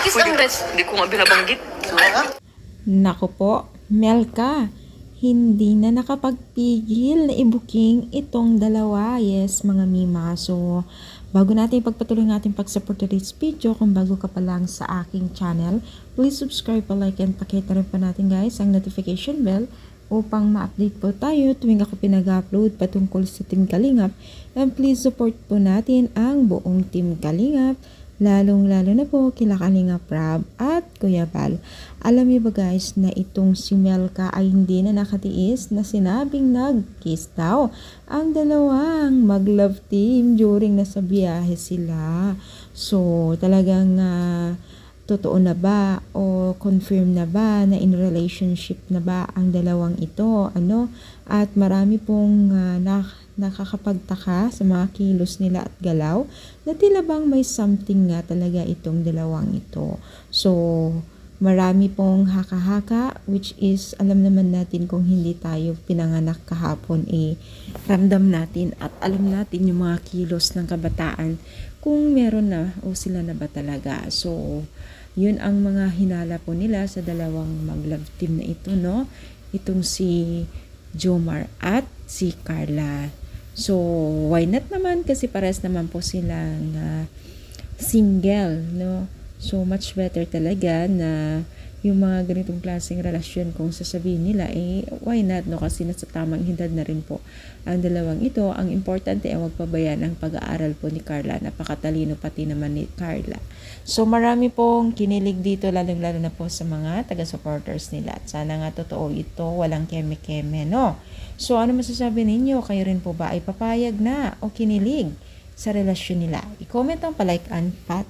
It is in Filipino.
is ang rest? Hindi ko nga binabanggit. Naku po, Melka, hindi na nakapagpigil na i-booking itong dalawa. Yes, mga mima. So, bago natin ipagpatuloy ng ating pag-support today's video, kung bago ka pa lang sa aking channel, please subscribe, like, and pakita rin pa natin guys ang notification bell upang ma-update po tayo tuwing ako pinag-upload patungkol sa Team Kalingap. And please support po natin ang buong Team Kalingap, lalong-lalo na po kila Kalingap Rab at Kuya Bal. Alam niyo ba guys na itong si Melka ay hindi na nakatiis na sinabing nag-kiss daw ang dalawang mag-love team during nasa biyahe sila. So talagang totoo na ba o confirm na ba na in relationship na ba ang dalawang ito? At marami pong nakakapagtaka sa mga kilos nila at galaw na tila bang may something nga talaga itong dalawang ito. So, marami pong haka-haka, which is alam naman natin kung hindi tayo pinanganak kahapon, ramdam natin at alam natin yung mga kilos ng kabataan kung meron na o sila na ba talaga. So, yun ang mga hinala po nila sa dalawang mag-love team na ito, no? Itong si Jomar at si Carla. So, why not naman? Kasi pares naman po silang single, no? So, much better talaga na yung mga ganitong klaseng relasyon kung sasabihin nila, why not, no? Kasi nasa tamang edad na rin po ang dalawang ito. Ang importante ay huwag pabayaan ang pag-aaral po ni Carla. Napakatalino pati naman ni Carla. So, marami pong kinilig dito, lalong-lalo na po sa mga taga-supporters nila. At sana nga totoo ito, walang keme-keme, no? So, ano masasabi ninyo? Kayo rin po ba ay papayag na o kinilig sa relasyon nila? I-comment ang palike and pat